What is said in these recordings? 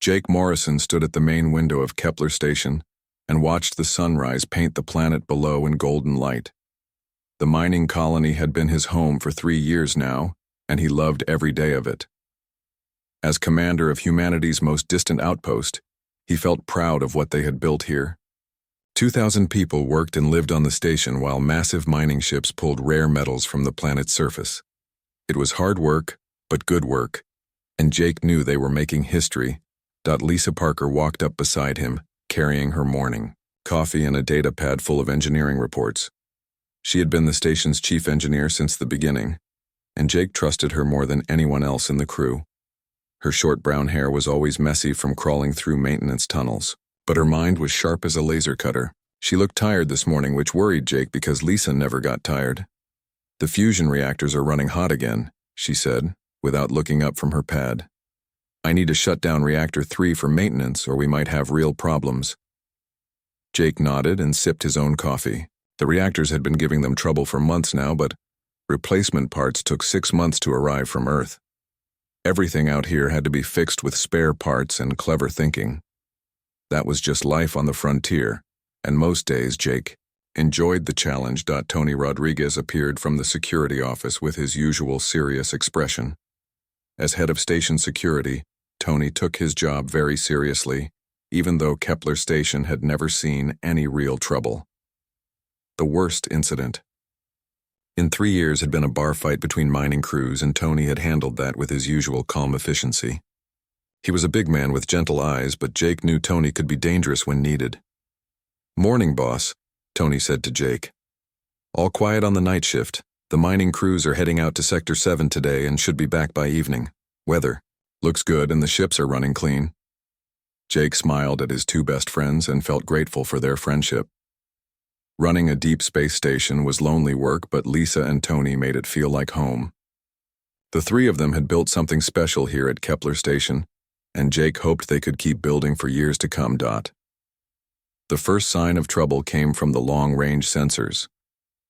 Jake Morrison stood at the main window of Kepler Station and watched the sunrise paint the planet below in golden light. The mining colony had been his home for 3 years now, and he loved every day of it. As commander of humanity's most distant outpost, he felt proud of what they had built here. 2,000 people worked and lived on the station while massive mining ships pulled rare metals from the planet's surface. It was hard work, but good work, and Jake knew they were making history. Lisa Parker walked up beside him, carrying her morning coffee and a data pad full of engineering reports. She had been the station's chief engineer since the beginning, and Jake trusted her more than anyone else in the crew. Her short brown hair was always messy from crawling through maintenance tunnels, but her mind was sharp as a laser cutter. She looked tired this morning, which worried Jake because Lisa never got tired. "The fusion reactors are running hot again," she said, without looking up from her pad. "I need to shut down reactor 3 for maintenance or we might have real problems." Jake nodded and sipped his own coffee. The reactors had been giving them trouble for months now, but replacement parts took 6 months to arrive from Earth. Everything out here had to be fixed with spare parts and clever thinking. That was just life on the frontier, and most days Jake enjoyed the challenge. Tony Rodriguez appeared from the security office with his usual serious expression. As head of station security, Tony took his job very seriously, even though Kepler Station had never seen any real trouble. The worst incident in 3 years had been a bar fight between mining crews, and Tony had handled that with his usual calm efficiency. He was a big man with gentle eyes, but Jake knew Tony could be dangerous when needed. "Morning, boss," Tony said to Jake. "All quiet on the night shift. The mining crews are heading out to Sector 7 today and should be back by evening. Weather looks good and the ships are running clean." Jake smiled at his 2 best friends and felt grateful for their friendship. Running a deep space station was lonely work, but Lisa and Tony made it feel like home. The 3 of them had built something special here at Kepler Station, and Jake hoped they could keep building for years to come. The first sign of trouble came from the long-range sensors.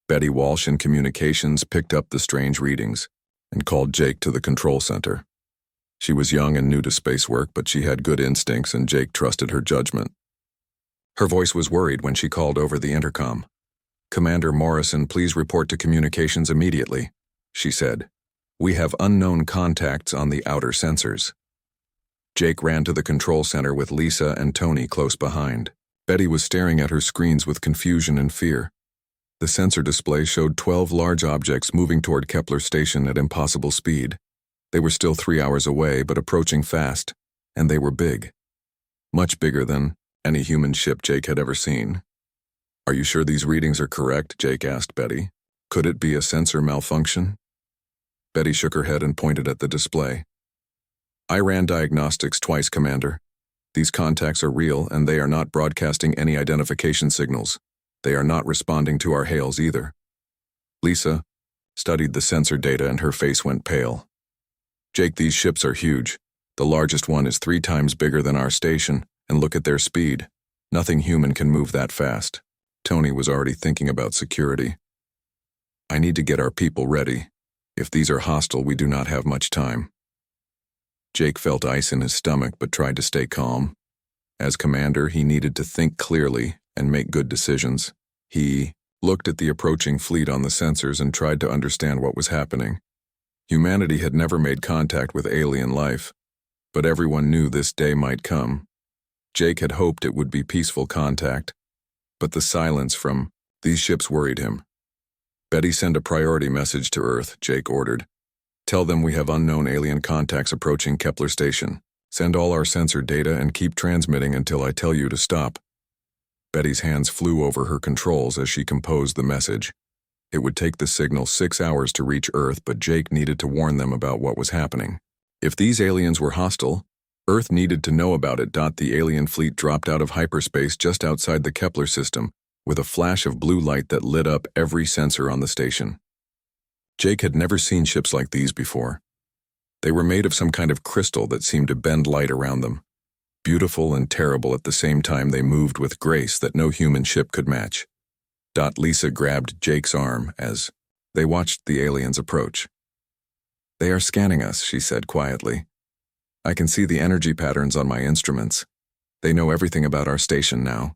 Betty Walsh in communications picked up the strange readings and called Jake to the control center. She was young and new to space work, but she had good instincts and Jake trusted her judgment. Her voice was worried when she called over the intercom. "Commander Morrison, please report to communications immediately," she said. "We have unknown contacts on the outer sensors." Jake ran to the control center with Lisa and Tony close behind. Betty was staring at her screens with confusion and fear. The sensor display showed 12 large objects moving toward Kepler Station at impossible speed. They were still 3 hours away, but approaching fast, and they were big. Much bigger than any human ship Jake had ever seen. "Are you sure these readings are correct?" Jake asked Betty. "Could it be a sensor malfunction?" Betty shook her head and pointed at the display. "I ran diagnostics twice, Commander. These contacts are real, and they are not broadcasting any identification signals. They are not responding to our hails either." Lisa studied the sensor data and her face went pale. "Jake, these ships are huge. The largest one is 3 times bigger than our station, and look at their speed. Nothing human can move that fast." Tony was already thinking about security. "I need to get our people ready. If these are hostile, we do not have much time." Jake felt ice in his stomach but tried to stay calm. As commander, he needed to think clearly and make good decisions. He looked at the approaching fleet on the sensors and tried to understand what was happening. Humanity had never made contact with alien life, but everyone knew this day might come. Jake had hoped it would be peaceful contact, but the silence from these ships worried him. "Betty, send a priority message to Earth," Jake ordered. "Tell them we have unknown alien contacts approaching Kepler Station. Send all our sensor data and keep transmitting until I tell you to stop." Betty's hands flew over her controls as she composed the message. It would take the signal 6 hours to reach Earth, but Jake needed to warn them about what was happening. If these aliens were hostile, Earth needed to know about it. The alien fleet dropped out of hyperspace just outside the Kepler system, with a flash of blue light that lit up every sensor on the station. Jake had never seen ships like these before. They were made of some kind of crystal that seemed to bend light around them. Beautiful and terrible at the same time, they moved with grace that no human ship could match. Lisa grabbed Jake's arm as they watched the aliens approach. "They are scanning us," she said quietly. I can see the energy patterns on my instruments. They know everything about our station now.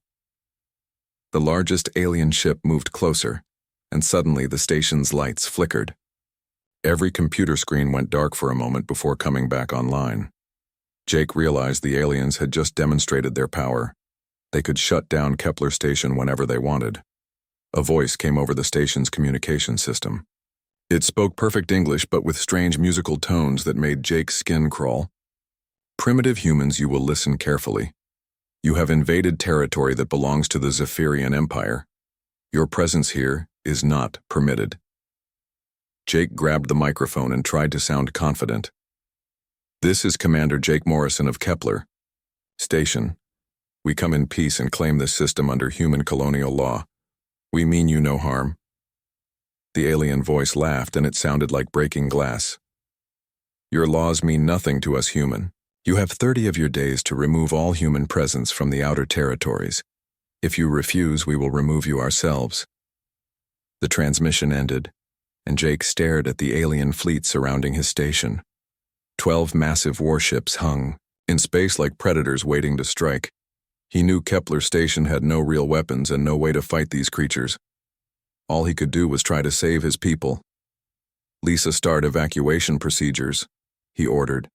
The largest alien ship moved closer, and suddenly the station's lights flickered. Every computer screen went dark for a moment before coming back online. Jake realized the aliens had just demonstrated their power. They could shut down Kepler Station whenever they wanted. A voice came over the station's communication system. It spoke perfect English but with strange musical tones that made Jake's skin crawl. Primitive humans, you will listen carefully. You have invaded territory that belongs to the Zephyrian Empire. Your presence here is not permitted. Jake grabbed the microphone and tried to sound confident. This is Commander Jake Morrison of Kepler Station. We come in peace and claim this system under human colonial law. We mean you no harm. The alien voice laughed and it sounded like breaking glass. Your laws mean nothing to us human. You have 30 of your days to remove all human presence from the outer territories. If you refuse, we will remove you ourselves. The transmission ended, and Jake stared at the alien fleet surrounding his station. 12 massive warships hung in space like predators waiting to strike. He knew Kepler Station had no real weapons and no way to fight these creatures. All he could do was try to save his people. Lisa, start evacuation procedures, he ordered.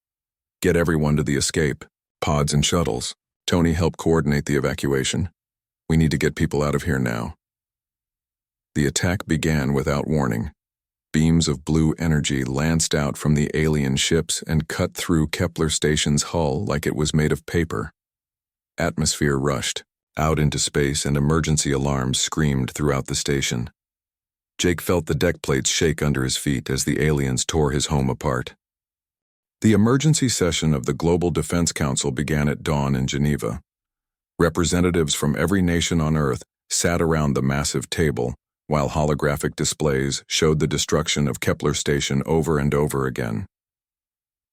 Get everyone to the escape, pods and shuttles. Tony, help coordinate the evacuation. We need to get people out of here now. The attack began without warning. Beams of blue energy lanced out from the alien ships and cut through Kepler Station's hull like it was made of paper. Atmosphere rushed out into space and emergency alarms screamed throughout the station. Jake felt the deck plates shake under his feet as the aliens tore his home apart. The emergency session of the Global Defense Council began at dawn in Geneva. Representatives from every nation on Earth sat around the massive table, while holographic displays showed the destruction of Kepler Station over and over again.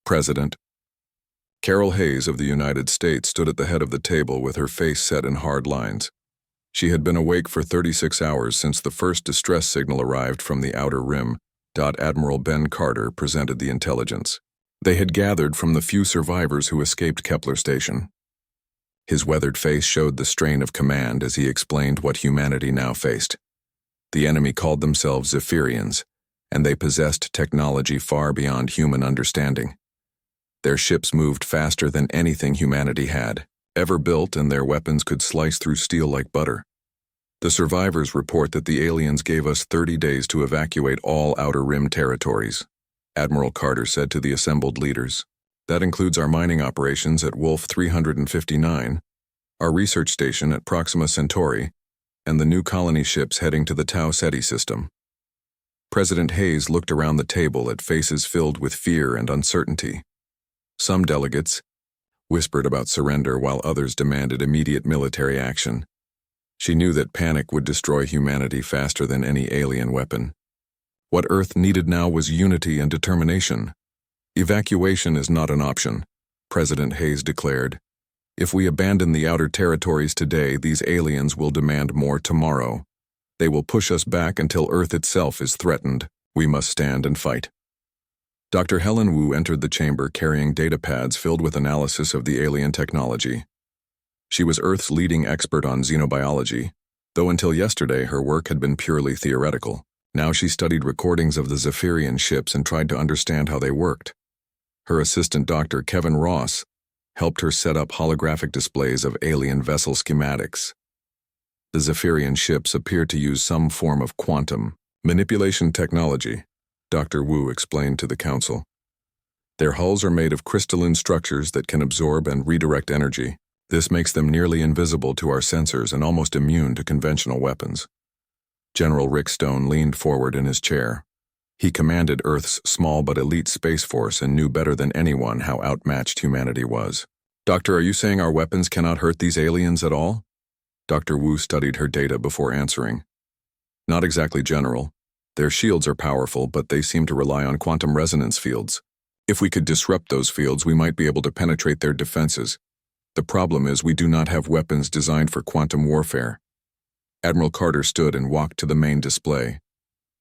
President Carol Hayes of the United States stood at the head of the table with her face set in hard lines. She had been awake for 36 hours since the first distress signal arrived from the outer rim. Admiral Ben Carter presented the intelligence. They had gathered from the few survivors who escaped Kepler Station. His weathered face showed the strain of command as he explained what humanity now faced. The enemy called themselves Zephyrians, and they possessed technology far beyond human understanding. Their ships moved faster than anything humanity had ever built, and their weapons could slice through steel like butter. The survivors report that the aliens gave us 30 days to evacuate all Outer Rim territories, Admiral Carter said to the assembled leaders. That includes our mining operations at Wolf 359, our research station at Proxima Centauri, and the new colony ships heading to the Tau Ceti system. President Hayes looked around the table at faces filled with fear and uncertainty. Some delegates whispered about surrender while others demanded immediate military action. She knew that panic would destroy humanity faster than any alien weapon. What Earth needed now was unity and determination. Evacuation is not an option, President Hayes declared. If we abandon the outer territories today, these aliens will demand more tomorrow. They will push us back until Earth itself is threatened. We must stand and fight. Dr. Helen Wu entered the chamber carrying data pads filled with analysis of the alien technology. She was Earth's leading expert on xenobiology, though until yesterday her work had been purely theoretical. Now she studied recordings of the Zephyrian ships and tried to understand how they worked. Her assistant, Dr. Kevin Ross, helped her set up holographic displays of alien vessel schematics. The Zephyrian ships appeared to use some form of quantum manipulation technology, Dr. Wu explained to the council. Their hulls are made of crystalline structures that can absorb and redirect energy. This makes them nearly invisible to our sensors and almost immune to conventional weapons. General Rick Stone leaned forward in his chair. He commanded Earth's small but elite space force and knew better than anyone how outmatched humanity was. Doctor, are you saying our weapons cannot hurt these aliens at all? Dr. Wu studied her data before answering. Not exactly, General. Their shields are powerful, but they seem to rely on quantum resonance fields. If we could disrupt those fields, we might be able to penetrate their defenses. The problem is we do not have weapons designed for quantum warfare. Admiral Carter stood and walked to the main display.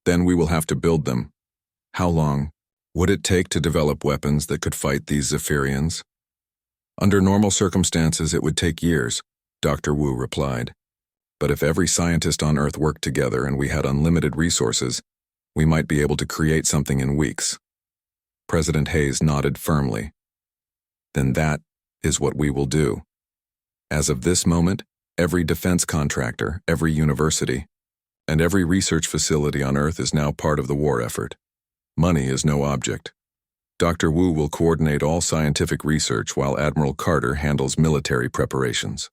Then we will have to build them. How long would it take to develop weapons that could fight these Zephyrians? Under normal circumstances, it would take years, Dr. Wu replied. But if every scientist on Earth worked together and we had unlimited resources, we might be able to create something in weeks. President Hayes nodded firmly. Then that is what we will do. As of this moment, every defense contractor, every university, and every research facility on Earth is now part of the war effort. Money is no object. Dr. Wu will coordinate all scientific research while Admiral Carter handles military preparations.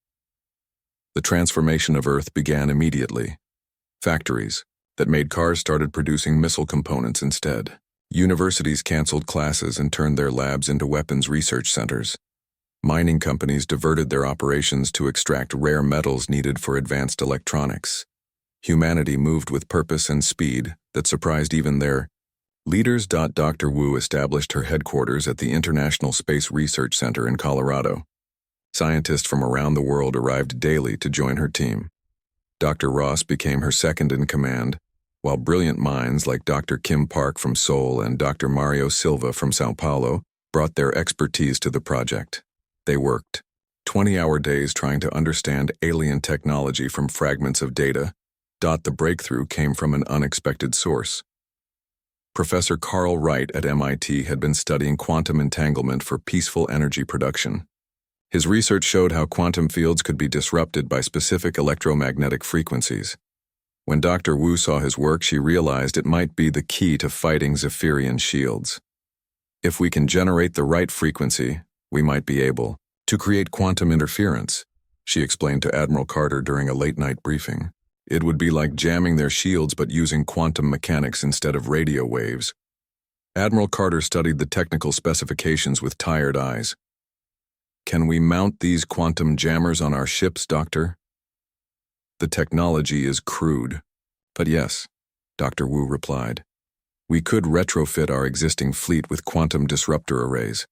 The transformation of Earth began immediately. Factories that made cars started producing missile components instead. Universities canceled classes and turned their labs into weapons research centers. Mining companies diverted their operations to extract rare metals needed for advanced electronics. Humanity moved with purpose and speed that surprised even their leaders. Dr. Wu established her headquarters at the International Space Research Center in Colorado. Scientists from around the world arrived daily to join her team. Dr. Ross became her second in command, while brilliant minds like Dr. Kim Park from Seoul and Dr. Mario Silva from Sao Paulo brought their expertise to the project. They worked 20-hour days trying to understand alien technology from fragments of data. The breakthrough came from an unexpected source. Professor Carl Wright at MIT had been studying quantum entanglement for peaceful energy production. His research showed how quantum fields could be disrupted by specific electromagnetic frequencies. When Dr. Wu saw his work, she realized it might be the key to fighting Zephyrian shields. If we can generate the right frequency, we might be able to create quantum interference, she explained to Admiral Carter during a late-night briefing. It would be like jamming their shields but using quantum mechanics instead of radio waves. Admiral Carter studied the technical specifications with tired eyes. Can we mount these quantum jammers on our ships, Doctor? The technology is crude. But yes, Dr. Wu replied. We could retrofit our existing fleet with quantum disruptor arrays.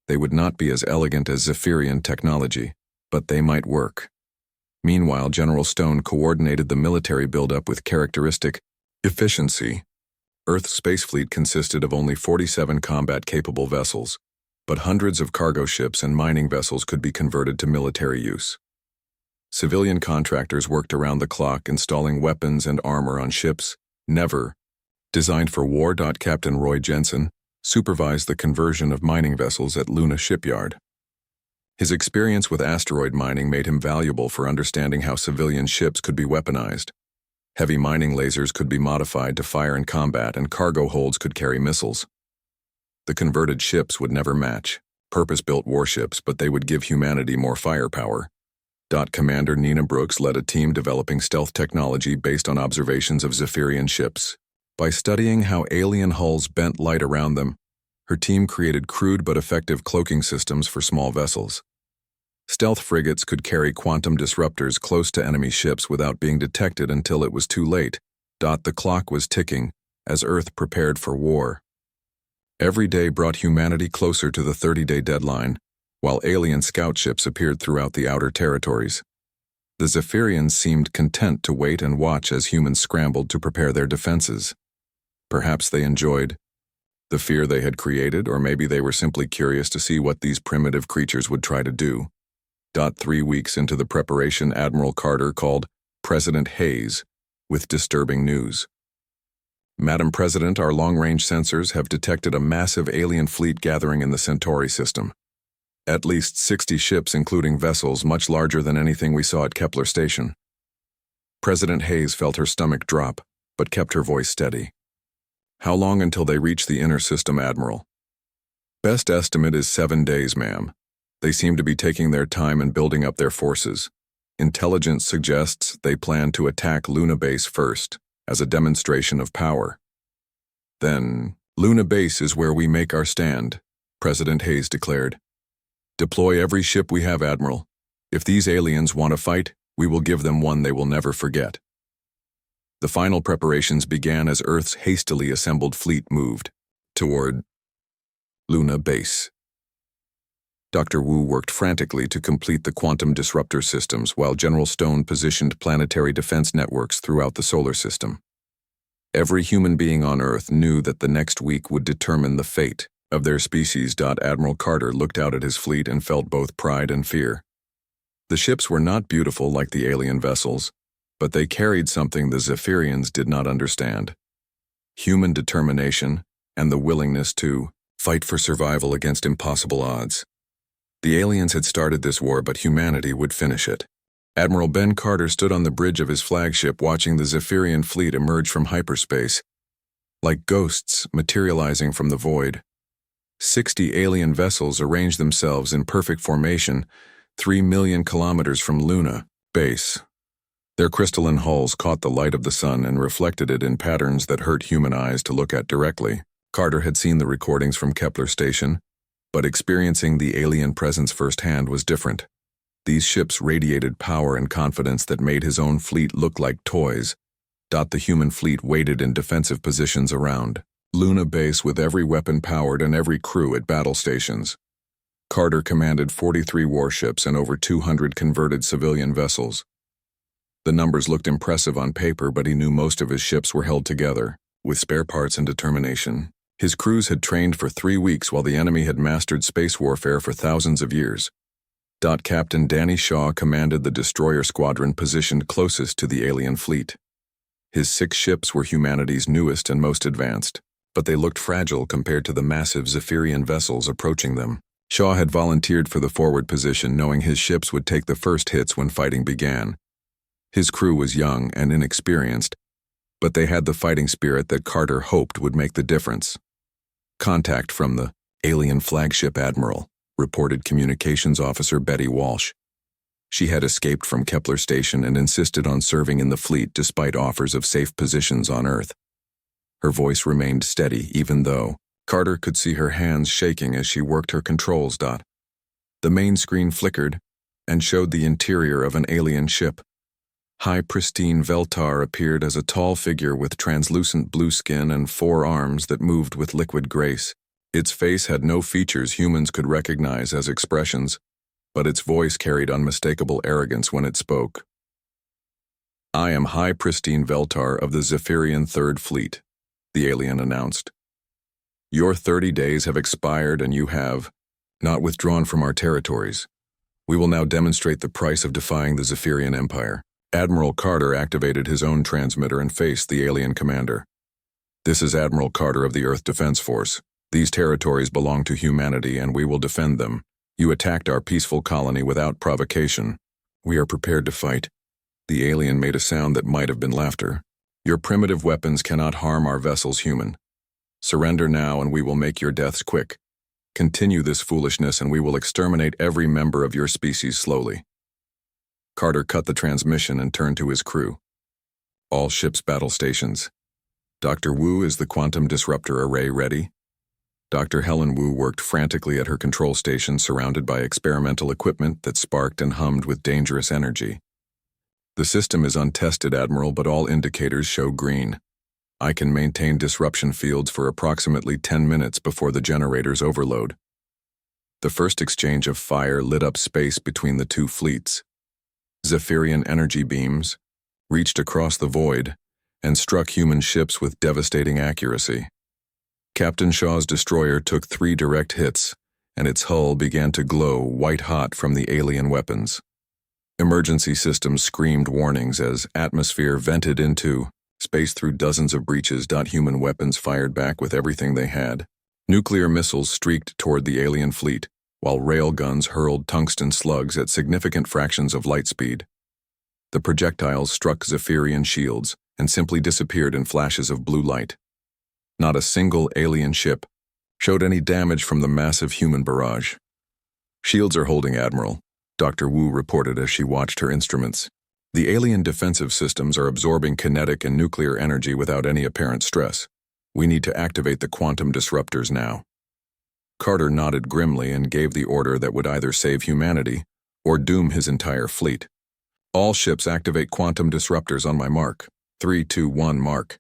They would not be as elegant as Zephyrian technology, but they might work. Meanwhile, General Stone coordinated the military buildup with characteristic efficiency. Earth's space fleet consisted of only 47 combat-capable vessels, but hundreds of cargo ships and mining vessels could be converted to military use. Civilian contractors worked around the clock installing weapons and armor on ships, never designed for war. Captain Roy Jensen supervised the conversion of mining vessels at Luna Shipyard. His experience with asteroid mining made him valuable for understanding how civilian ships could be weaponized. Heavy mining lasers could be modified to fire in combat, and cargo holds could carry missiles. The converted ships would never match purpose-built warships, but they would give humanity more firepower. Commander Nina Brooks led a team developing stealth technology based on observations of Zephyrian ships. By studying how alien hulls bent light around them, her team created crude but effective cloaking systems for small vessels. Stealth frigates could carry quantum disruptors close to enemy ships without being detected until it was too late. The clock was ticking as Earth prepared for war. Every day brought humanity closer to the 30-day deadline, while alien scout ships appeared throughout the outer territories. The Zephyrians seemed content to wait and watch as humans scrambled to prepare their defenses. Perhaps they enjoyed the fear they had created, or maybe they were simply curious to see what these primitive creatures would try to do. 3 weeks into the preparation, Admiral Carter called President Hayes with disturbing news. Madam President, our long-range sensors have detected a massive alien fleet gathering in the Centauri system. At least 60 ships, including vessels much larger than anything we saw at Kepler Station. President Hayes felt her stomach drop, but kept her voice steady. How long until they reach the inner system, Admiral? Best estimate is 7 days, ma'am. They seem to be taking their time and building up their forces. Intelligence suggests they plan to attack Luna Base first, as a demonstration of power. Then, Luna Base is where we make our stand, President Hayes declared. Deploy every ship we have, Admiral. If these aliens want to fight, we will give them one they will never forget. The final preparations began as Earth's hastily assembled fleet moved toward Luna Base. Dr. Wu worked frantically to complete the quantum disruptor systems while General Stone positioned planetary defense networks throughout the solar system. Every human being on Earth knew that the next week would determine the fate of their species. Admiral Carter looked out at his fleet and felt both pride and fear. The ships were not beautiful like the alien vessels, but they carried something the Zephyrians did not understand: human determination and the willingness to fight for survival against impossible odds. The aliens had started this war, but humanity would finish it. Admiral Ben Carter stood on the bridge of his flagship watching the Zephyrian fleet emerge from hyperspace, like ghosts materializing from the void. 60 alien vessels arranged themselves in perfect formation, 3 million kilometers from Luna base. Their crystalline hulls caught the light of the sun and reflected it in patterns that hurt human eyes to look at directly. Carter had seen the recordings from Kepler Station, but experiencing the alien presence firsthand was different. These ships radiated power and confidence that made his own fleet look like toys. The human fleet waited in defensive positions around Luna base with every weapon powered and every crew at battle stations. Carter commanded 43 warships and over 200 converted civilian vessels. The numbers looked impressive on paper, but he knew most of his ships were held together with spare parts and determination. His crews had trained for 3 weeks while the enemy had mastered space warfare for thousands of years. Captain Danny Shaw commanded the destroyer squadron positioned closest to the alien fleet. His 6 ships were humanity's newest and most advanced, but they looked fragile compared to the massive Zephyrian vessels approaching them. Shaw had volunteered for the forward position, knowing his ships would take the first hits when fighting began. His crew was young and inexperienced, but they had the fighting spirit that Carter hoped would make the difference. Contact from the alien flagship admiral, reported communications officer Betty Walsh. She had escaped from Kepler Station and insisted on serving in the fleet despite offers of safe positions on Earth. Her voice remained steady even though Carter could see her hands shaking as she worked her controls. The main screen flickered and showed the interior of an alien ship. High pristine Veltar appeared as a tall figure with translucent blue skin and 4 arms that moved with liquid grace. Its face had no features humans could recognize as expressions, but its voice carried unmistakable arrogance when it spoke. "I am High Pristine Veltar of the Zephyrian Third Fleet," the alien announced. "Your 30 days have expired and you have not withdrawn from our territories. We will now demonstrate the price of defying the Zephyrian Empire." Admiral Carter activated his own transmitter and faced the alien commander. "This is Admiral Carter of the Earth Defense Force. These territories belong to humanity and we will defend them. You attacked our peaceful colony without provocation. We are prepared to fight." The alien made a sound that might have been laughter. "Your primitive weapons cannot harm our vessels, human. Surrender now and we will make your deaths quick. Continue this foolishness and we will exterminate every member of your species slowly." Carter cut the transmission and turned to his crew. "All ships' battle stations. Dr. Wu, is the quantum disruptor array ready?" Dr. Helen Wu worked frantically at her control station, surrounded by experimental equipment that sparked and hummed with dangerous energy. "The system is untested, Admiral, but all indicators show green. I can maintain disruption fields for approximately 10 minutes before the generators overload." The first exchange of fire lit up space between the 2 fleets. Zephyrian energy beams reached across the void and struck human ships with devastating accuracy. Captain Shaw's destroyer took 3 direct hits, and its hull began to glow white-hot from the alien weapons. Emergency systems screamed warnings as atmosphere vented into space through dozens of breaches. Human weapons fired back with everything they had. Nuclear missiles streaked toward the alien fleet, while railguns hurled tungsten slugs at significant fractions of light speed. The projectiles struck Zephyrian shields and simply disappeared in flashes of blue light. Not a single alien ship showed any damage from the massive human barrage. "Shields are holding, Admiral," Dr. Wu reported as she watched her instruments. "The alien defensive systems are absorbing kinetic and nuclear energy without any apparent stress. We need to activate the quantum disruptors now." Carter nodded grimly and gave the order that would either save humanity or doom his entire fleet. "All ships activate quantum disruptors on my mark. 3, 2, 1, mark."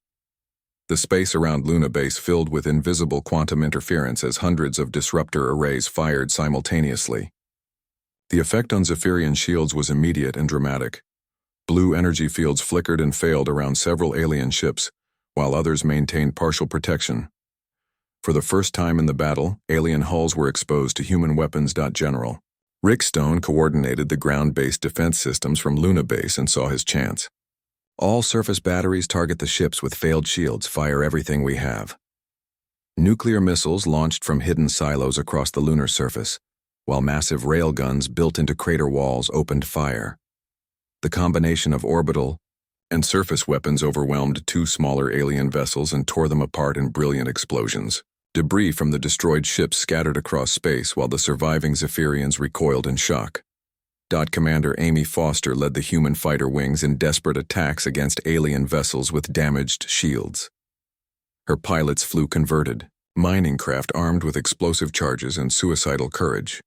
The space around Luna base filled with invisible quantum interference as hundreds of disruptor arrays fired simultaneously. The effect on Zephyrian shields was immediate and dramatic. Blue energy fields flickered and failed around several alien ships, while others maintained partial protection. For the first time in the battle, alien hulls were exposed to human weapons. General Rick Stone coordinated the ground-based defense systems from Luna Base and saw his chance. All surface batteries target the ships with failed shields, fire everything we have. Nuclear missiles launched from hidden silos across the lunar surface, while massive railguns built into crater walls opened fire. The combination of orbital and surface weapons overwhelmed two smaller alien vessels and tore them apart in brilliant explosions. Debris from the destroyed ships scattered across space while the surviving Zephyrians recoiled in shock. Commander Amy Foster led the human fighter wings in desperate attacks against alien vessels with damaged shields. Her pilots flew converted, mining craft armed with explosive charges and suicidal courage.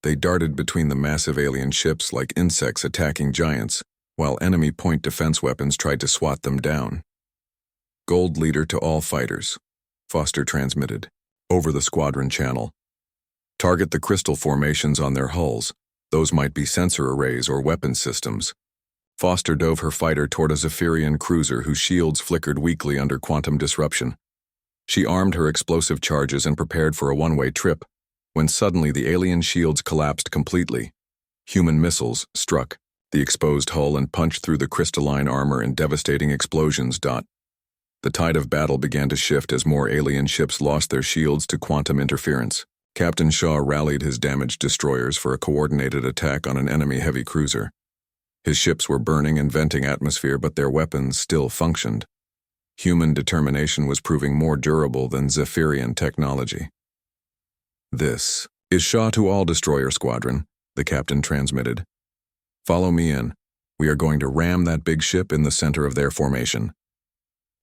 They darted between the massive alien ships like insects attacking giants, while enemy point defense weapons tried to swat them down. Gold leader to all fighters, Foster transmitted, over the squadron channel. Target the crystal formations on their hulls. Those might be sensor arrays or weapon systems. Foster dove her fighter toward a Zephyrian cruiser whose shields flickered weakly under quantum disruption. She armed her explosive charges and prepared for a one-way trip, when suddenly the alien shields collapsed completely. Human missiles struck the exposed hull and punched through the crystalline armor in devastating explosions. The tide of battle began to shift as more alien ships lost their shields to quantum interference. Captain Shaw rallied his damaged destroyers for a coordinated attack on an enemy heavy cruiser. His ships were burning and venting atmosphere, but their weapons still functioned. Human determination was proving more durable than Zephyrian technology. "This is Shaw to all destroyer squadron," the captain transmitted. "Follow me in. We are going to ram that big ship in the center of their formation."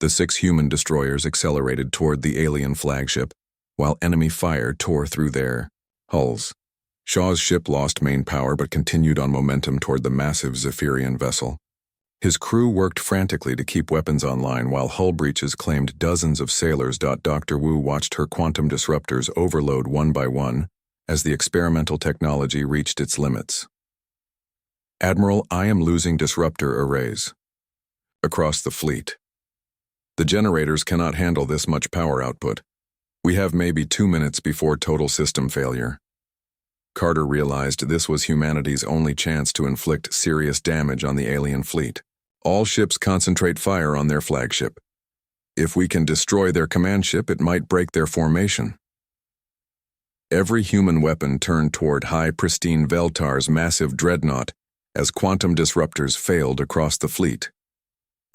The 6 human destroyers accelerated toward the alien flagship, while enemy fire tore through their hulls. Shaw's ship lost main power but continued on momentum toward the massive Zephyrian vessel. His crew worked frantically to keep weapons online while hull breaches claimed dozens of sailors. Dr. Wu watched her quantum disruptors overload one by one as the experimental technology reached its limits. "Admiral, I am losing disruptor arrays across the fleet. The generators cannot handle this much power output. We have maybe 2 minutes before total system failure." Carter realized this was humanity's only chance to inflict serious damage on the alien fleet. All ships concentrate fire on their flagship. If we can destroy their command ship, it might break their formation. Every human weapon turned toward High Pristine Veltar's massive dreadnought as quantum disruptors failed across the fleet.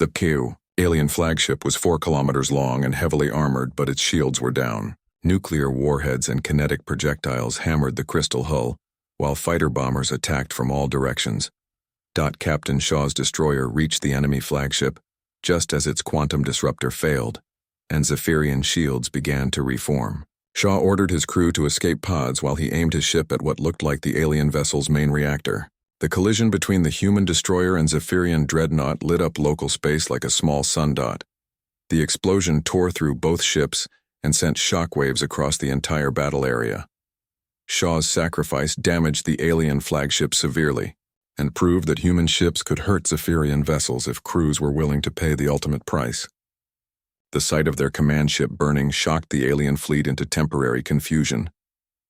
The Q alien flagship was 4 kilometers long and heavily armored, but its shields were down. Nuclear warheads and kinetic projectiles hammered the crystal hull, while fighter bombers attacked from all directions. Captain Shaw's destroyer reached the enemy flagship just as its quantum disruptor failed, and Zephyrian shields began to reform. Shaw ordered his crew to escape pods while he aimed his ship at what looked like the alien vessel's main reactor. The collision between the human destroyer and Zephyrian dreadnought lit up local space like a small sundot. The explosion tore through both ships and sent shockwaves across the entire battle area. Shaw's sacrifice damaged the alien flagship severely and proved that human ships could hurt Zephyrian vessels if crews were willing to pay the ultimate price. The sight of their command ship burning shocked the alien fleet into temporary confusion.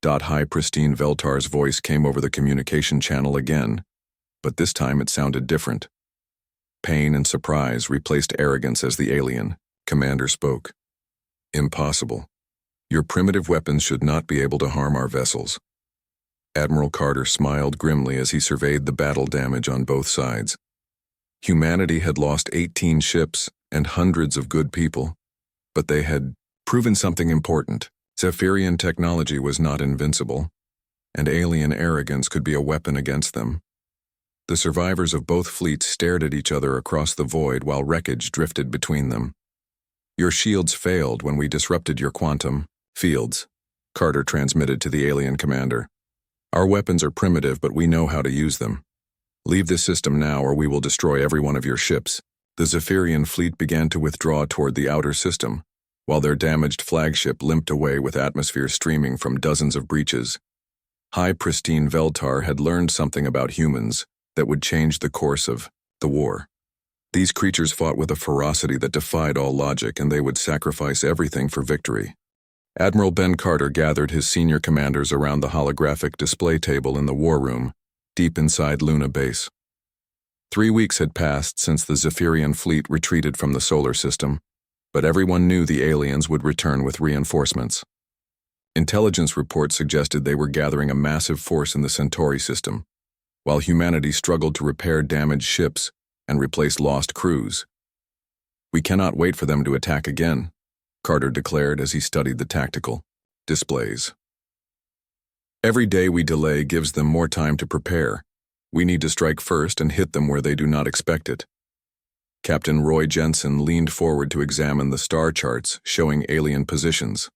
High Pristine Veltar's voice came over the communication channel again, but this time it sounded different. Pain and surprise replaced arrogance as the alien commander spoke. "Impossible. Your primitive weapons should not be able to harm our vessels." Admiral Carter smiled grimly as he surveyed the battle damage on both sides. Humanity had lost 18 ships and hundreds of good people, but they had proven something important. Zephyrian technology was not invincible, and alien arrogance could be a weapon against them. The survivors of both fleets stared at each other across the void while wreckage drifted between them. "Your shields failed when we disrupted your quantum fields," Carter transmitted to the alien commander. "Our weapons are primitive, but we know how to use them. Leave this system now or we will destroy every one of your ships." The Zephyrian fleet began to withdraw toward the outer system, while their damaged flagship limped away with atmosphere streaming from dozens of breaches. High Pristine Veltar had learned something about humans that would change the course of the war. These creatures fought with a ferocity that defied all logic, and they would sacrifice everything for victory. Admiral Ben Carter gathered his senior commanders around the holographic display table in the war room, deep inside Luna Base. 3 weeks had passed since the Zephyrian fleet retreated from the solar system, but everyone knew the aliens would return with reinforcements. Intelligence reports suggested they were gathering a massive force in the Centauri system, while humanity struggled to repair damaged ships and replace lost crews. "We cannot wait for them to attack again," Carter declared as he studied the tactical displays. "Every day we delay gives them more time to prepare. We need to strike first and hit them where they do not expect it." Captain Roy Jensen leaned forward to examine the star charts showing alien positions.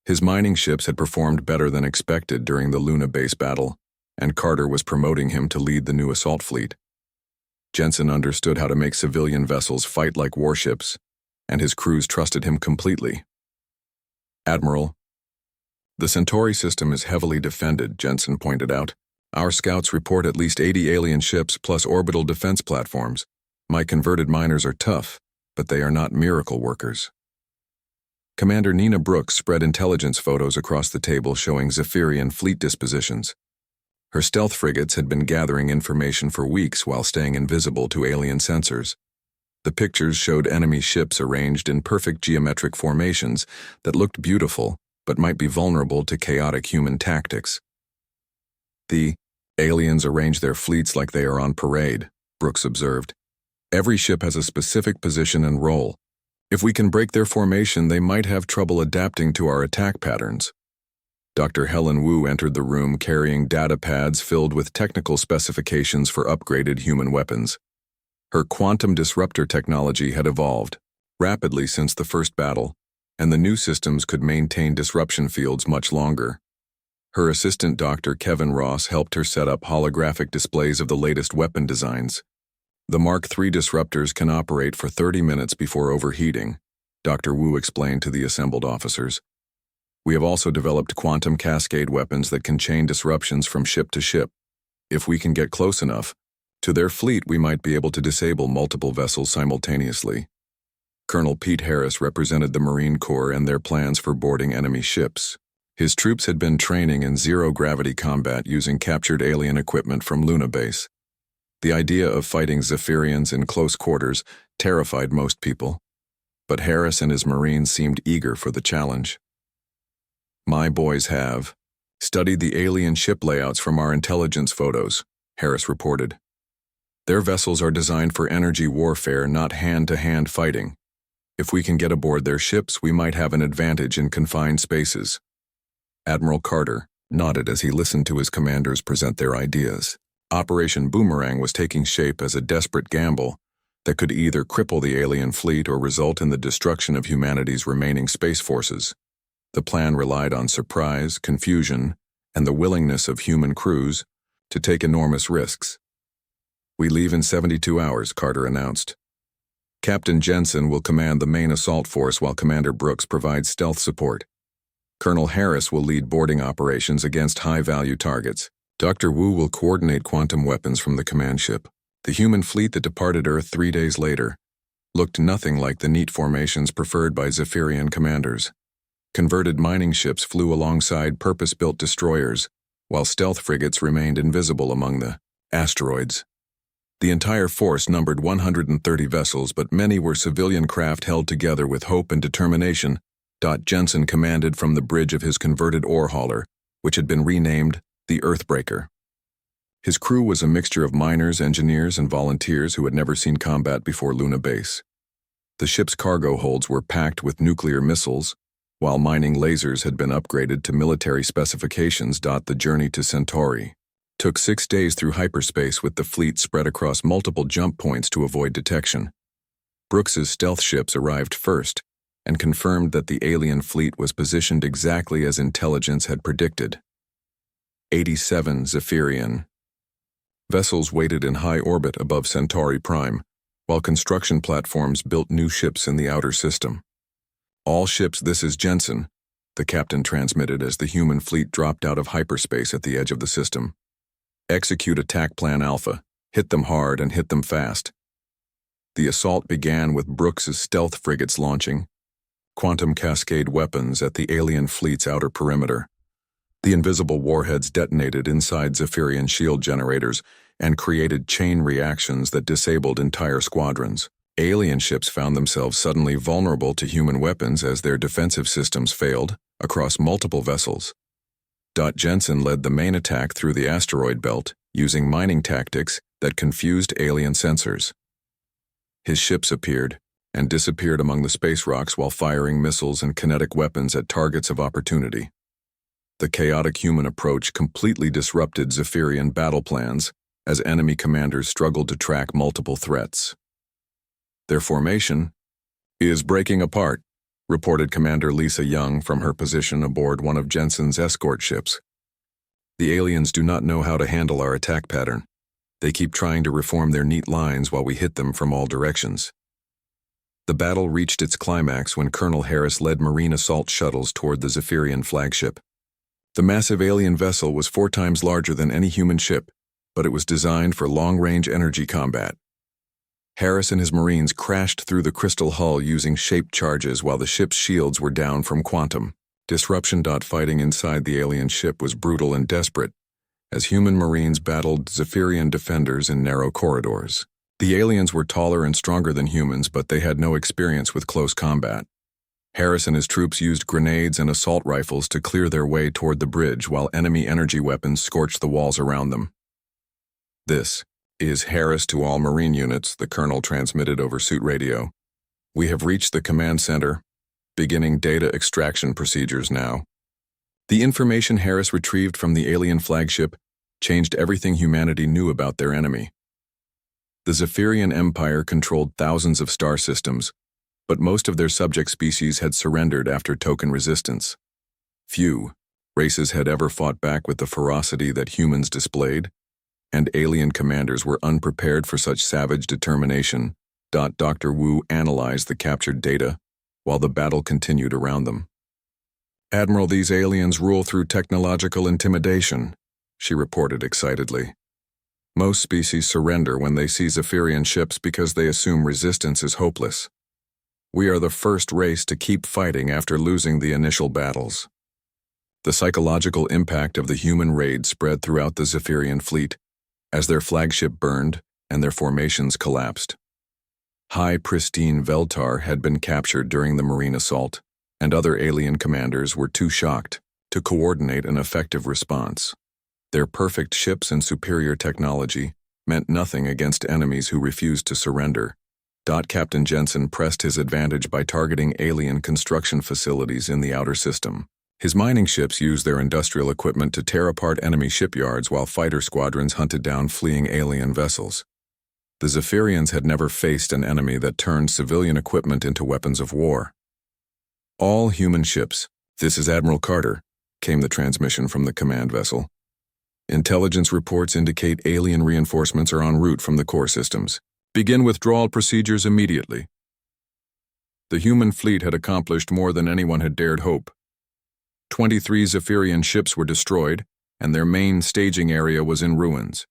His mining ships had performed better than expected during the Luna Base battle, and Carter was promoting him to lead the new assault fleet. Jensen understood how to make civilian vessels fight like warships, and his crews trusted him completely. "Admiral, the Centauri system is heavily defended," Jensen pointed out. "Our scouts report at least 80 alien ships plus orbital defense platforms. My converted miners are tough, but they are not miracle workers." Commander Nina Brooks spread intelligence photos across the table showing Zephyrian fleet dispositions. Her stealth frigates had been gathering information for weeks while staying invisible to alien sensors. The pictures showed enemy ships arranged in perfect geometric formations that looked beautiful but might be vulnerable to chaotic human tactics. "The aliens arrange their fleets like they are on parade," Brooks observed. "Every ship has a specific position and role. If we can break their formation, they might have trouble adapting to our attack patterns." Dr. Helen Wu entered the room carrying data pads filled with technical specifications for upgraded human weapons. Her quantum disruptor technology had evolved rapidly since the first battle, and the new systems could maintain disruption fields much longer. Her assistant Dr. Kevin Ross helped her set up holographic displays of the latest weapon designs. "The Mark III disruptors can operate for 30 minutes before overheating," Dr. Wu explained to the assembled officers. "We have also developed quantum cascade weapons that can chain disruptions from ship to ship. If we can get close enough to their fleet, we might be able to disable multiple vessels simultaneously." Colonel Pete Harris represented the Marine Corps and their plans for boarding enemy ships. His troops had been training in zero-gravity combat using captured alien equipment from Luna Base. The idea of fighting Zephyrians in close quarters terrified most people, but Harris and his Marines seemed eager for the challenge. "My boys have studied the alien ship layouts from our intelligence photos," Harris reported. "Their vessels are designed for energy warfare, not hand-to-hand fighting. If we can get aboard their ships, we might have an advantage in confined spaces." Admiral Carter nodded as he listened to his commanders present their ideas. Operation Boomerang was taking shape as a desperate gamble that could either cripple the alien fleet or result in the destruction of humanity's remaining space forces. The plan relied on surprise, confusion, and the willingness of human crews to take enormous risks. "We leave in 72 hours, Carter announced. "Captain Jensen will command the main assault force while Commander Brooks provides stealth support. Colonel Harris will lead boarding operations against high-value targets. Dr. Wu will coordinate quantum weapons from the command ship." The human fleet that departed Earth 3 days later looked nothing like the neat formations preferred by Zephyrian commanders. Converted mining ships flew alongside purpose-built destroyers, while stealth frigates remained invisible among the asteroids. The entire force numbered 130 vessels, but many were civilian craft held together with hope and determination. Jensen commanded from the bridge of his converted ore hauler, which had been renamed the Earthbreaker. His crew was a mixture of miners, engineers, and volunteers who had never seen combat before Luna Base. The ship's cargo holds were packed with nuclear missiles, while mining lasers had been upgraded to military specifications. The journey to Centauri took 6 days through hyperspace with the fleet spread across multiple jump points to avoid detection. Brooks's stealth ships arrived first and confirmed that the alien fleet was positioned exactly as intelligence had predicted. 87 Zephyrian vessels waited in high orbit above Centauri Prime, while construction platforms built new ships in the outer system. "All ships, this is Jensen," the captain transmitted as the human fleet dropped out of hyperspace at the edge of the system. "Execute Attack Plan Alpha. Hit them hard and hit them fast." The assault began with Brooks's stealth frigates launching. quantum cascade weapons at the alien fleet's outer perimeter. The invisible warheads detonated inside Zephyrian shield generators and created chain reactions that disabled entire squadrons. Alien ships found themselves suddenly vulnerable to human weapons as their defensive systems failed across multiple vessels. Jensen led the main attack through the asteroid belt, using mining tactics that confused alien sensors. His ships appeared and disappeared among the space rocks while firing missiles and kinetic weapons at targets of opportunity. The chaotic human approach completely disrupted Zephyrian battle plans as enemy commanders struggled to track multiple threats. Their formation is breaking apart, reported Commander Lisa Young from her position aboard one of Jensen's escort ships. The aliens do not know how to handle our attack pattern. They keep trying to reform their neat lines while we hit them from all directions. The battle reached its climax when Colonel Harris led marine assault shuttles toward the Zephyrian flagship. The massive alien vessel was 4 times larger than any human ship, but it was designed for long-range energy combat. Harris and his Marines crashed through the crystal hull using shaped charges while the ship's shields were down from quantum disruption. Fighting inside the alien ship was brutal and desperate, as human Marines battled Zephyrian defenders in narrow corridors. The aliens were taller and stronger than humans, but they had no experience with close combat. Harris and his troops used grenades and assault rifles to clear their way toward the bridge while enemy energy weapons scorched the walls around them. "This is Harris to all Marine units," the colonel transmitted over suit radio. "We have reached the command center, beginning data extraction procedures now." The information Harris retrieved from the alien flagship changed everything humanity knew about their enemy. The Zephyrian Empire controlled thousands of star systems, but most of their subject species had surrendered after token resistance. Few races had ever fought back with the ferocity that humans displayed, and alien commanders were unprepared for such savage determination. Dr. Wu analyzed the captured data while the battle continued around them. "Admiral, these aliens rule through technological intimidation," she reported excitedly. "Most species surrender when they see Zephyrian ships because they assume resistance is hopeless. We are the first race to keep fighting after losing the initial battles." The psychological impact of the human raid spread throughout the Zephyrian fleet as their flagship burned and their formations collapsed. High pristine Veltar had been captured during the marine assault, and other alien commanders were too shocked to coordinate an effective response. Their perfect ships and superior technology meant nothing against enemies who refused to surrender. Captain Jensen pressed his advantage by targeting alien construction facilities in the outer system. His mining ships used their industrial equipment to tear apart enemy shipyards while fighter squadrons hunted down fleeing alien vessels. The Zephyrians had never faced an enemy that turned civilian equipment into weapons of war. "All human ships, this is Admiral Carter," came the transmission from the command vessel. "Intelligence reports indicate alien reinforcements are en route from the core systems. Begin withdrawal procedures immediately." The human fleet had accomplished more than anyone had dared hope. 23 Zephyrian ships were destroyed, and their main staging area was in ruins.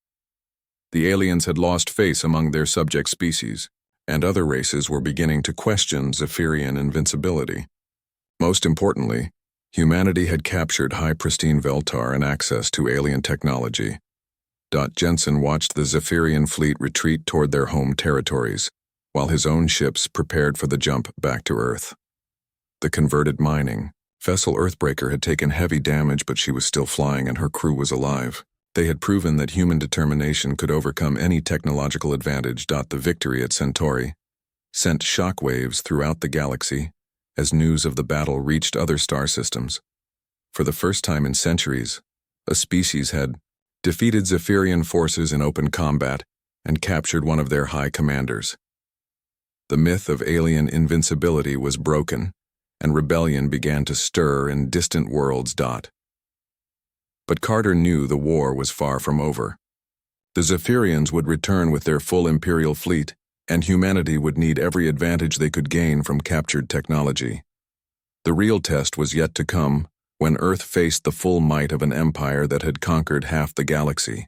The aliens had lost face among their subject species, and other races were beginning to question Zephyrian invincibility. Most importantly, humanity had captured high pristine Veltar and access to alien technology. Jensen watched the Zephyrian fleet retreat toward their home territories, while his own ships prepared for the jump back to Earth. The converted mining vessel Earthbreaker had taken heavy damage, but she was still flying and her crew was alive. They had proven that human determination could overcome any technological advantage. The victory at Centauri sent shockwaves throughout the galaxy as news of the battle reached other star systems. For the first time in centuries, a species had defeated Zephyrian forces in open combat and captured one of their high commanders. The myth of alien invincibility was broken, and rebellion began to stir in distant worlds. But Carter knew the war was far from over. The Zephyrians would return with their full Imperial fleet, and humanity would need every advantage they could gain from captured technology. The real test was yet to come when Earth faced the full might of an empire that had conquered half the galaxy.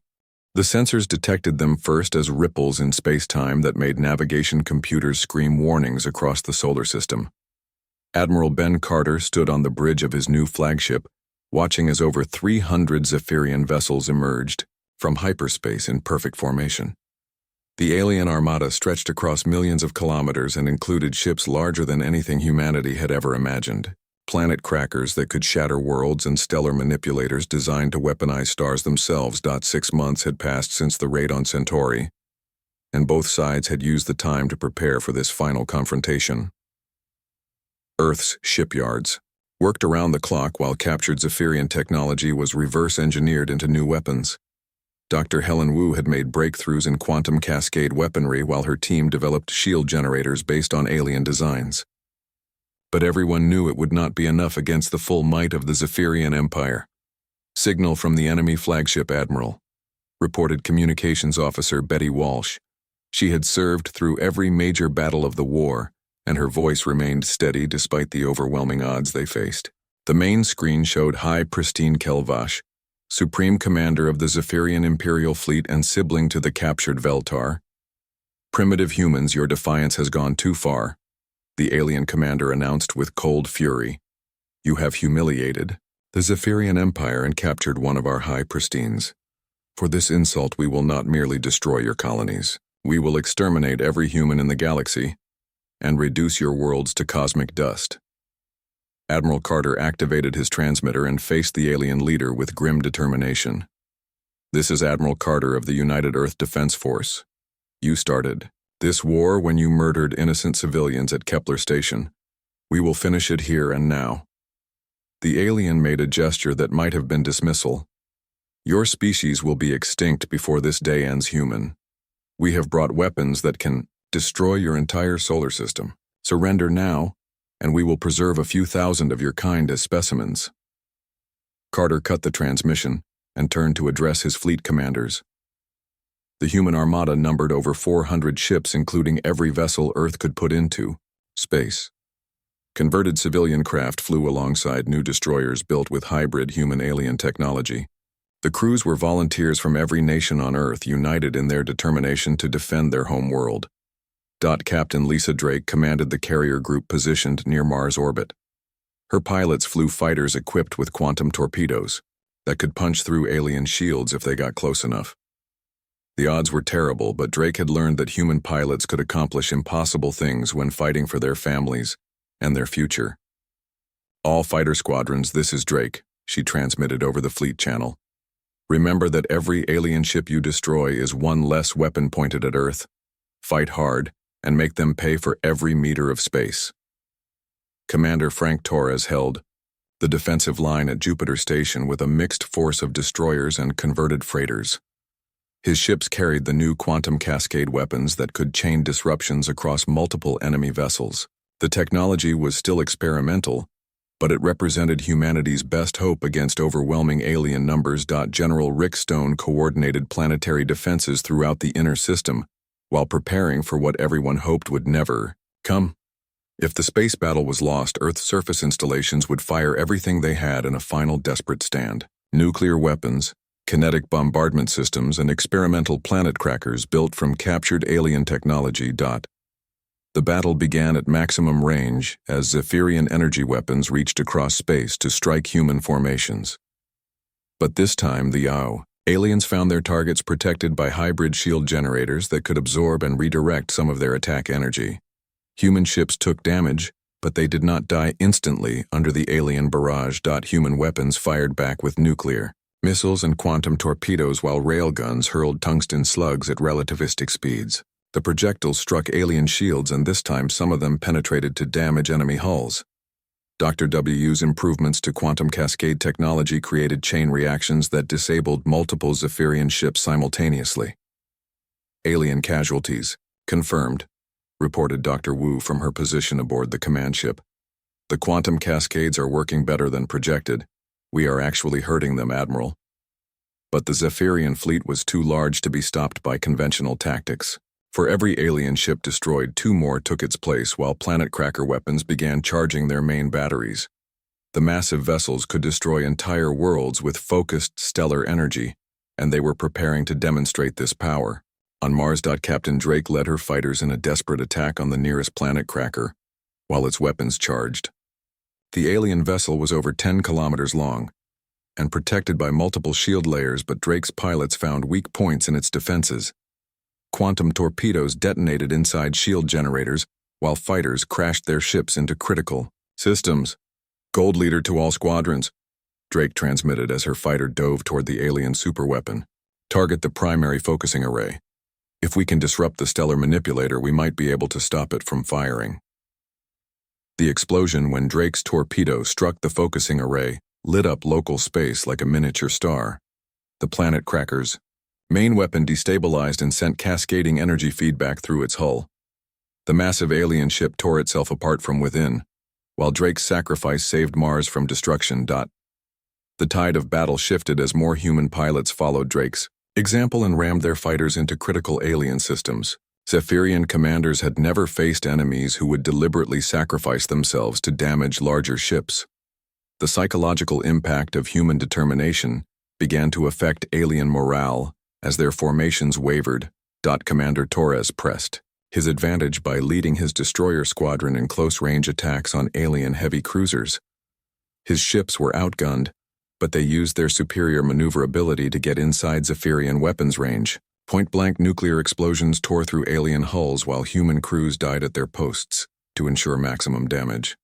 The sensors detected them first as ripples in space-time that made navigation computers scream warnings across the solar system. Admiral Ben Carter stood on the bridge of his new flagship, watching as over 300 Zephyrian vessels emerged from hyperspace in perfect formation. The alien armada stretched across millions of kilometers and included ships larger than anything humanity had ever imagined. Planet crackers that could shatter worlds and stellar manipulators designed to weaponize stars themselves. 6 months had passed since the raid on Centauri, and both sides had used the time to prepare for this final confrontation. Earth's shipyards worked around the clock while captured Zephyrian technology was reverse-engineered into new weapons. Dr. Helen Wu had made breakthroughs in quantum cascade weaponry while her team developed shield generators based on alien designs. But everyone knew it would not be enough against the full might of the Zephyrian Empire. Signal from the enemy flagship admiral, reported communications officer Betty Walsh. She had served through every major battle of the war, and her voice remained steady despite the overwhelming odds they faced. The main screen showed High Pristine Kelvash, Supreme Commander of the Zephyrian Imperial Fleet and sibling to the captured Veltar. "Primitive humans, your defiance has gone too far," the alien commander announced with cold fury. "You have humiliated the Zephyrian Empire and captured one of our High Pristines. For this insult we will not merely destroy your colonies. We will exterminate every human in the galaxy and reduce your worlds to cosmic dust." Admiral Carter activated his transmitter and faced the alien leader with grim determination. "This is Admiral Carter of the United Earth Defense Force. You started this war when you murdered innocent civilians at Kepler Station. We will finish it here and now." The alien made a gesture that might have been dismissal. "Your species will be extinct before this day ends, human. We have brought weapons that can destroy your entire solar system. Surrender now, and we will preserve a few thousand of your kind as specimens." Carter cut the transmission and turned to address his fleet commanders. The human armada numbered over 400 ships, including every vessel Earth could put into space. Converted civilian craft flew alongside new destroyers built with hybrid human-alien technology. The crews were volunteers from every nation on Earth, united in their determination to defend their home world. Captain Lisa Drake commanded the carrier group positioned near Mars orbit. Her pilots flew fighters equipped with quantum torpedoes that could punch through alien shields if they got close enough. The odds were terrible, but Drake had learned that human pilots could accomplish impossible things when fighting for their families and their future. "All fighter squadrons, this is Drake," she transmitted over the fleet channel. "Remember that every alien ship you destroy is one less weapon pointed at Earth. Fight hard and make them pay for every meter of space." Commander Frank Torres held the defensive line at Jupiter Station with a mixed force of destroyers and converted freighters. His ships carried the new quantum cascade weapons that could chain disruptions across multiple enemy vessels. The technology was still experimental, but it represented humanity's best hope against overwhelming alien numbers. General Rick Stone coordinated planetary defenses throughout the inner system, while preparing for what everyone hoped would never come. If the space battle was lost, Earth's surface installations would fire everything they had in a final desperate stand. Nuclear weapons, kinetic bombardment systems, and experimental planet crackers built from captured alien technology. The battle began at maximum range as Zephyrian energy weapons reached across space to strike human formations. But this time, the aliens found their targets protected by hybrid shield generators that could absorb and redirect some of their attack energy. Human ships took damage, but they did not die instantly under the alien barrage. Human weapons fired back with nuclear missiles and quantum torpedoes, while railguns hurled tungsten slugs at relativistic speeds. The projectiles struck alien shields, and this time some of them penetrated to damage enemy hulls. Dr. W's improvements to quantum cascade technology created chain reactions that disabled multiple Zephyrian ships simultaneously. "Alien casualties confirmed," reported Dr. Wu from her position aboard the command ship. "The quantum cascades are working better than projected. We are actually hurting them, Admiral." But the Zephyrian fleet was too large to be stopped by conventional tactics. For every alien ship destroyed, 2 more took its place while planet cracker weapons began charging their main batteries. The massive vessels could destroy entire worlds with focused stellar energy, and they were preparing to demonstrate this power. On Mars, Captain Drake led her fighters in a desperate attack on the nearest planet cracker, while its weapons charged. The alien vessel was over 10 kilometers long and protected by multiple shield layers, but Drake's pilots found weak points in its defenses. Quantum torpedoes detonated inside shield generators, while fighters crashed their ships into critical systems. "Gold leader to all squadrons," Drake transmitted as her fighter dove toward the alien superweapon. "Target the primary focusing array. If we can disrupt the stellar manipulator, we might be able to stop it from firing." The explosion when Drake's torpedo struck the focusing array lit up local space like a miniature star. The planet crackers' main weapon destabilized and sent cascading energy feedback through its hull. The massive alien ship tore itself apart from within, while Drake's sacrifice saved Mars from destruction. The tide of battle shifted as more human pilots followed Drake's example and rammed their fighters into critical alien systems. Zephyrian commanders had never faced enemies who would deliberately sacrifice themselves to damage larger ships. The psychological impact of human determination began to affect alien morale as their formations wavered. Commander Torres pressed his advantage by leading his destroyer squadron in close-range attacks on alien heavy cruisers. His ships were outgunned, but they used their superior maneuverability to get inside Zephyrian weapons range. Point-blank nuclear explosions tore through alien hulls while human crews died at their posts to ensure maximum damage.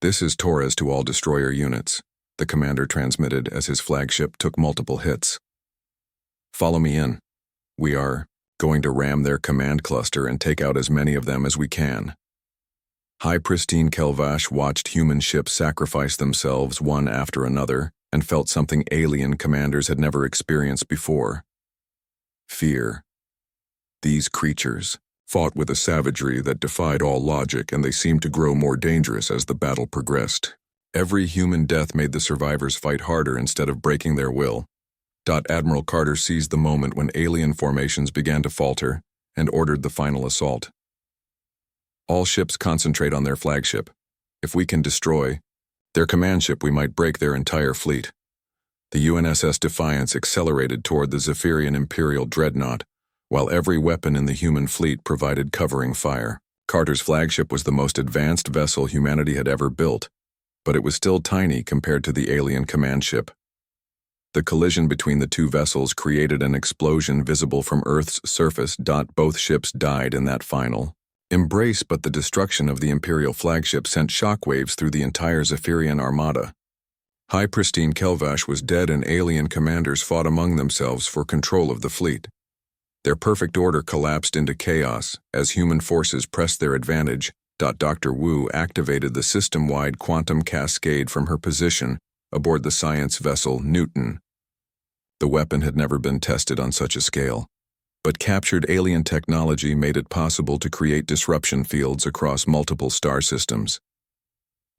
"This is Torres to all destroyer units," the commander transmitted as his flagship took multiple hits. "Follow me in. We are going to ram their command cluster and take out as many of them as we can." High Pristine Kelvash watched human ships sacrifice themselves one after another and felt something alien commanders had never experienced before: fear. These creatures fought with a savagery that defied all logic, and they seemed to grow more dangerous as the battle progressed. Every human death made the survivors fight harder instead of breaking their will. Admiral Carter seized the moment when alien formations began to falter and ordered the final assault. "All ships concentrate on their flagship. If we can destroy their command ship, we might break their entire fleet." The UNSS Defiance accelerated toward the Zephyrian Imperial Dreadnought, while every weapon in the human fleet provided covering fire. Carter's flagship was the most advanced vessel humanity had ever built, but it was still tiny compared to the alien command ship. The collision between the two vessels created an explosion visible from Earth's surface. Both ships died in that final embrace, but the destruction of the Imperial flagship sent shockwaves through the entire Zephyrian armada. High Pristine Kelvash was dead, and alien commanders fought among themselves for control of the fleet. Their perfect order collapsed into chaos as human forces pressed their advantage. Dr. Wu activated the system-wide quantum cascade from her position aboard the science vessel Newton. The weapon had never been tested on such a scale, but captured alien technology made it possible to create disruption fields across multiple star systems.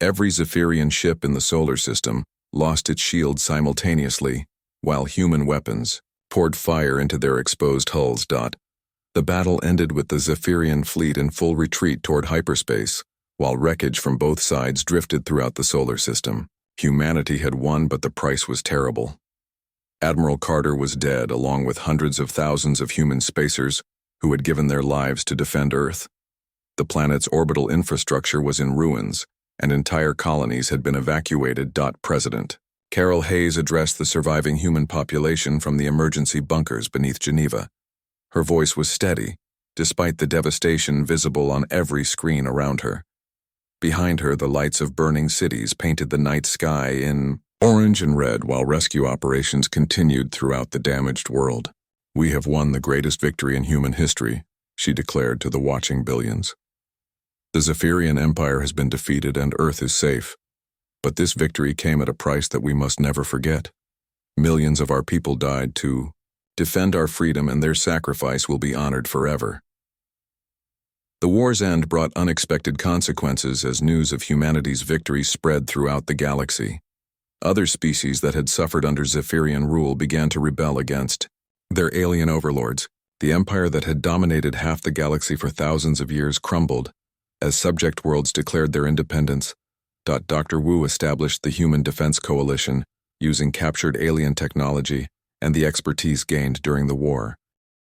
Every Zephyrian ship in the solar system lost its shield simultaneously, while human weapons poured fire into their exposed hulls. The battle ended with the Zephyrian fleet in full retreat toward hyperspace, while wreckage from both sides drifted throughout the solar system. Humanity had won, but the price was terrible. Admiral Carter was dead, along with hundreds of thousands of human spacers who had given their lives to defend Earth. The planet's orbital infrastructure was in ruins, and entire colonies had been evacuated. President Carol Hayes addressed the surviving human population from the emergency bunkers beneath Geneva. Her voice was steady, despite the devastation visible on every screen around her. Behind her, the lights of burning cities painted the night sky in orange and red while rescue operations continued throughout the damaged world. "We have won the greatest victory in human history," she declared to the watching billions. "The Zephyrian Empire has been defeated and Earth is safe. But this victory came at a price that we must never forget. Millions of our people died to defend our freedom, and their sacrifice will be honored forever." The war's end brought unexpected consequences as news of humanity's victory spread throughout the galaxy. Other species that had suffered under Zephyrian rule began to rebel against their alien overlords. The empire that had dominated half the galaxy for thousands of years crumbled as subject worlds declared their independence. Dr. Wu established the Human Defense Coalition, using captured alien technology and the expertise gained during the war.